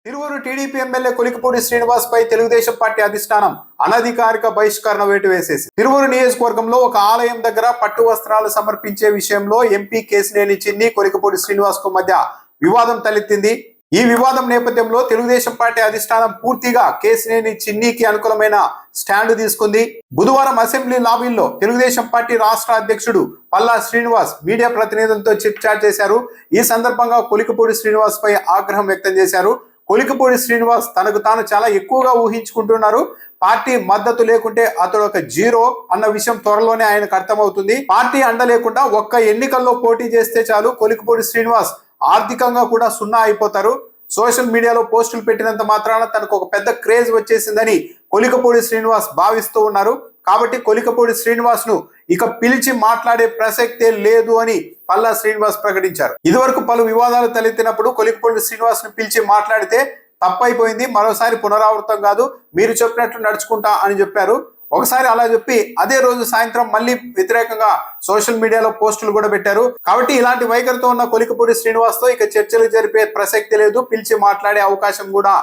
Tiruvuru TDP MLA Kolikapudi Srinivas పై Telugu Desam party అధిష్టానం అనధికారిక బహిష్కరణ వేటు వేసేసి తిరువూరు నియోజకవర్గంలో ఒక ఆలయం దగ్గర పట్టు వస్త్రాలు సమర్పించే విషయంలో ఎంపీ కేశినేని చిన్ని కొలికిపూడి శ్రీనివాస్ కు మధ్య వివాదం తలెత్తింది. ఈ వివాదం నేపథ్యంలో తెలుగుదేశం పార్టీ అధిష్టానం పూర్తిగా కేశినేని చిన్నికి అనుకూలమైన స్టాండ్ తీసుకుంది. బుధవారం అసెంబ్లీ లాబీల్లో తెలుగుదేశం పార్టీ రాష్ట్ర అధ్యక్షుడు పల్లా శ్రీనివాస్ మీడియా ప్రతినిధులతో చిట్ చాట్ చేశారు. ఈ సందర్భంగా కొలికిపూడి శ్రీనివాస్ పై ఆగ్రహం వ్యక్తం చేశారు. కొలికిపూడి శ్రీనివాస్ తనకు తాను చాలా ఎక్కువగా ఊహించుకుంటున్నారు. పార్టీ మద్దతు లేకుంటే అతడు ఒక జీరో అన్న విషయం త్వరలోనే ఆయనకు అర్థమవుతుంది. పార్టీ అండ లేకుండా ఒక్క ఎన్నికల్లో పోటీ చేస్తే చాలు కొలికిపూడి శ్రీనివాస్ ఆర్థికంగా కూడా సున్నా అయిపోతారు. సోషల్ మీడియాలో పోస్టులు పెట్టినంత మాత్రాన తనకు ఒక పెద్ద క్రేజ్ వచ్చేసిందని కొలికిపూడి శ్రీనివాస్ భావిస్తూ ఉన్నారు. కాబట్టి కొలికిపూడి శ్రీనివాస్ ను ఇక పిలిచి మాట్లాడే ప్రసక్తే లేదు అని పల్లా శ్రీనివాస్ ప్రకటించారు. ఇదివరకు పలు వివాదాలు తలెత్తినప్పుడు కొలికిపూడి శ్రీనివాస్ ను పిలిచి మాట్లాడితే తప్పైపోయింది, మరోసారి పునరావృతం కాదు, మీరు చెప్పినట్లు నడుచుకుంటా అని చెప్పారు. ఒకసారి అలా చెప్పి అదే రోజు సాయంత్రం మళ్ళీ వ్యతిరేకంగా సోషల్ మీడియాలో పోస్టులు కూడా పెట్టారు. కాబట్టి ఇలాంటి వైఖరితో ఉన్న కొలికిపూడి శ్రీనివాస్ తో ఇక చర్చలు జరిపే ప్రసక్తి లేదు, పిలిచి మాట్లాడే అవకాశం కూడా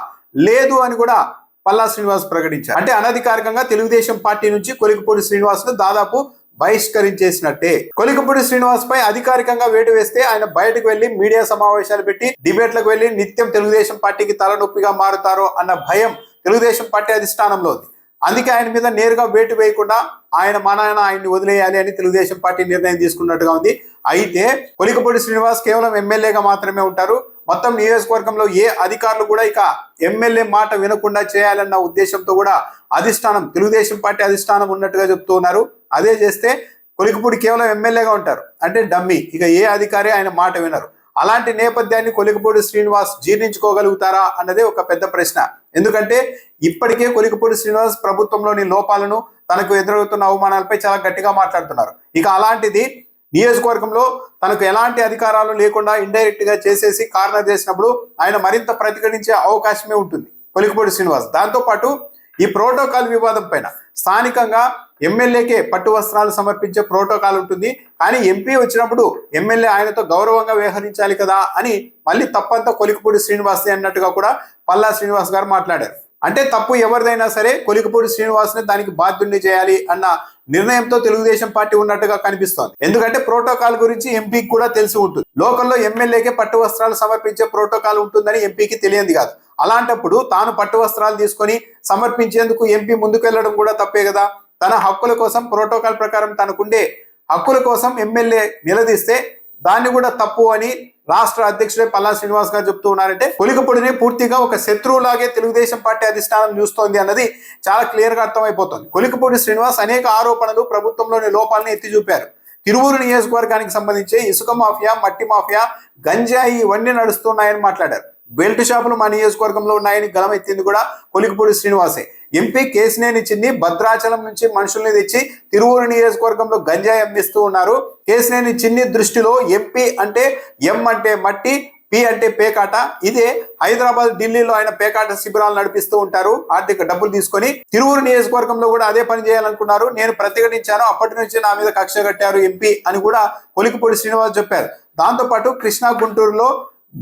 లేదు అని కూడా పల్లా శ్రీనివాస్ ప్రకటించారు. అంటే అనధికారికంగా తెలుగుదేశం పార్టీ నుంచి కొలికిపూడి శ్రీనివాస్ ను దాదాపు బహిష్కరించేసినట్టే. కొలికిపూడి శ్రీనివాస్ పై అధికారికంగా వేటు వేస్తే ఆయన బయటకు వెళ్లి మీడియా సమావేశాలు పెట్టి డిబేట్లకు వెళ్లి నిత్యం తెలుగుదేశం పార్టీకి తలనొప్పిగా మారుతారో అన్న భయం తెలుగుదేశం పార్టీ అధిష్టానంలో ఉంది. అందుకే ఆయన మీద నేరుగా వేటు వేయకుండా ఆయన్ని వదిలేయాలి అని తెలుగుదేశం పార్టీ నిర్ణయం తీసుకున్నట్టుగా ఉంది. అయితే కొలికిపూడి శ్రీనివాస్ కేవలం ఎమ్మెల్యేగా మాత్రమే ఉంటారు. మొత్తం నియోజకవర్గంలో ఏ అధికారులు కూడా ఇక ఎమ్మెల్యే మాట వినకుండా చేయాలన్న ఉద్దేశంతో కూడా అధిష్టానం తెలుగుదేశం పార్టీ అధిష్టానం ఉన్నట్టుగా చెప్తూ ఉన్నారు. అదే చేస్తే కొలికిపూడి కేవలం ఎమ్మెల్యేగా ఉంటారు, అంటే డమ్మీ, ఇక ఏ అధికారి ఆయన మాట వినరు. అలాంటి నేపథ్యాన్ని కొలికిపూడి శ్రీనివాస్ జీర్ణించుకోగలుగుతారా అన్నదే ఒక పెద్ద ప్రశ్న. ఎందుకంటే ఇప్పటికే కొలికిపూడి శ్రీనివాస్ ప్రభుత్వంలోని లోపాలను, తనకు ఎదురవుతున్న అవమానాలపై చాలా గట్టిగా మాట్లాడుతున్నారు. ఇక అలాంటిది నియోజకవర్గంలో తనకు ఎలాంటి అధికారాలు లేకుండా ఇండైరెక్ట్ గా చేసేసి కార్నర్ చేసినప్పుడు ఆయన మరింత ప్రతిఘటించే అవకాశమే ఉంటుంది కొలికిపూడి శ్రీనివాస్. దాంతో పాటు ఈ ప్రోటోకాల్ వివాదం పైన స్థానికంగా ఎమ్మెల్యేకే పట్టు వస్త్రాలు సమర్పించే ప్రోటోకాల్ ఉంటుంది, కానీ ఎంపీ వచ్చినప్పుడు ఎమ్మెల్యే ఆయనతో గౌరవంగా వ్యవహరించాలి కదా అని మళ్ళీ తప్పంతా కొలికిపూడి శ్రీనివాస్ అన్నట్టుగా కూడా పల్లా శ్రీనివాస్ గారు మాట్లాడారు. అంటే తప్పు ఎవరిదైనా సరే కొలికిపూడి శ్రీనివాస్ ని దానికి బాధ్యుడిని చేయాలి అన్న నిర్ణయంతో తెలుగుదేశం పార్టీ ఉన్నట్టుగా కనిపిస్తోంది. ఎందుకంటే ప్రోటోకాల్ గురించి ఎంపీకి కూడా తెలిసి ఉంటుంది. లోకల్లో ఎమ్మెల్యేకే పట్టు వస్త్రాలు సమర్పించే ప్రోటోకాల్ ఉంటుందని ఎంపీకి తెలియంది కాదు. అలాంటప్పుడు తాను పట్టు వస్త్రాలు తీసుకొని సమర్పించేందుకు ఎంపీ ముందుకు వెళ్ళడం కూడా తప్పే కదా. తన హక్కుల కోసం ప్రోటోకాల్ ప్రకారం తనకుండే హక్కుల కోసం ఎమ్మెల్యే నిలదీస్తే దాన్ని కూడా తప్పు అని రాష్ట్ర అధ్యక్షుడే పల్లా శ్రీనివాస్ గారు చెప్తూ ఉన్నారంటే కొలికిపూడిని పూర్తిగా ఒక శత్రువులాగే తెలుగుదేశం పార్టీ అధిష్టానం చూస్తోంది అన్నది చాలా క్లియర్ గా అర్థమైపోతుంది. కొలికిపూడి శ్రీనివాస్ అనేక ఆరోపణలు, ప్రభుత్వంలోని లోపాలను ఎత్తి చూపారు. తిరువూరు నియోజకవర్గానికి సంబంధించి ఇసుక మాఫియా, మట్టి మాఫియా, గంజాయి ఇవన్నీ నడుస్తున్నాయని మాట్లాడారు. బెల్ట్ షాపులు మా నియోజకవర్గంలో ఉన్నాయని గలమెత్తింది కూడా కొలికిపూడి శ్రీనివాసే. ఎంపీ కేశినేని చిన్ని భద్రాచలం నుంచి మనుషుల్ని తెచ్చి తిరువూరు నియోజకవర్గంలో గంజాయి అమ్మిస్తూ ఉన్నారు. కేశినేని చిన్ని దృష్టిలో ఎంపీ అంటే ఎం అంటే మట్టి, పి అంటే పేకాట. ఇదే హైదరాబాద్, ఢిల్లీలో ఆయన పేకాట శిబిరాలు నడిపిస్తూ ఉంటారు ఆర్థిక డబ్బులు తీసుకొని. తిరువూరు నియోజకవర్గంలో కూడా అదే పని చేయాలనుకున్నారు, నేను ప్రతిఘటించాను, అప్పటి నుంచి నా మీద కక్ష కట్టారు ఎంపీ అని కూడా కొలికిపూడి శ్రీనివాస్ చెప్పారు. దాంతోపాటు కృష్ణా, గుంటూరులో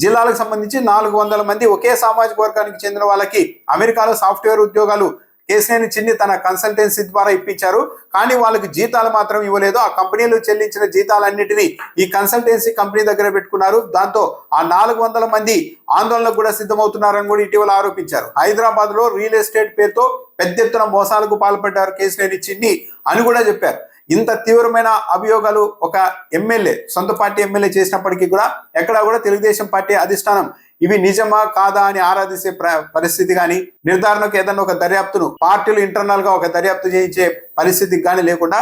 జిల్లాలకు సంబంధించి 400 మంది ఒకే సామాజిక వర్గానికి చెందిన వాళ్ళకి అమెరికాలో సాఫ్ట్వేర్ ఉద్యోగాలు కేశినేని చిన్ని తన కన్సల్టెన్సీ ద్వారా ఇప్పించారు. కానీ వాళ్ళకి జీతాలు మాత్రం ఇవ్వలేదు. ఆ కంపెనీలు చెల్లించిన జీతాలన్నిటినీ ఈ కన్సల్టెన్సీ కంపెనీ దగ్గర పెట్టుకున్నారు. దాంతో ఆ 400 మంది ఆందోళనకు కూడా సిద్ధమవుతున్నారని కూడా ఇటీవల ఆరోపించారు. హైదరాబాద్ లో రియల్ ఎస్టేట్ పేరుతో పెద్ద ఎత్తున మోసాలకు పాల్పడ్డారు కేశినేని చిన్ని అని కూడా చెప్పారు. ఇంత తీవ్రమైన అభియోగాలు ఒక ఎమ్మెల్యే, సొంత పార్టీ ఎమ్మెల్యే చేసినప్పటికీ కూడా ఎక్కడా కూడా తెలుగుదేశం పార్టీ అధిష్టానం ఇవి నిజమా కాదా అని ఆరాధించే పరిస్థితి కానీ, నిర్ధారణకు ఏదన్నా ఒక దర్యాప్తును పార్టీలు ఇంటర్నల్ గా ఒక దర్యాప్తు చేయించే పరిస్థితికి కానీ లేకుండా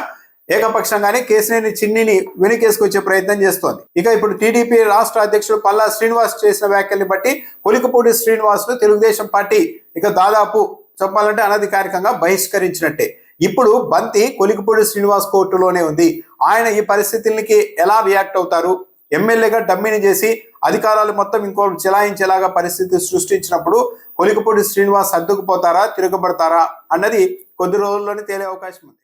ఏకపక్షంగానే కేశినేని చిన్నిని వెనుకేసుకొచ్చే ప్రయత్నం చేస్తోంది. ఇక ఇప్పుడు టీడీపీ రాష్ట్ర అధ్యక్షుడు పల్లా శ్రీనివాస్ చేసిన వ్యాఖ్యల్ని బట్టి కొలికిపూడి శ్రీనివాస్ ను తెలుగుదేశం పార్టీ ఇక దాదాపు చెప్పాలంటే అనధికారికంగా బహిష్కరించినట్టే. ఇప్పుడు బంతి కొలికిపూడి శ్రీనివాస్ కోర్టులోనే ఉంది. ఆయన ఈ పరిస్థితులకి ఎలా రియాక్ట్ అవుతారు? ఎమ్మెల్యేగా డమ్మిని చేసి అధికారాలు మొత్తం ఇంకో చెలాయించేలాగా పరిస్థితి సృష్టించినప్పుడు కొలికిపూడి శ్రీనివాస్ సర్దుకుపోతారా, తిరగబడతారా అన్నది కొద్ది రోజుల్లోనే తేలే అవకాశం ఉంది.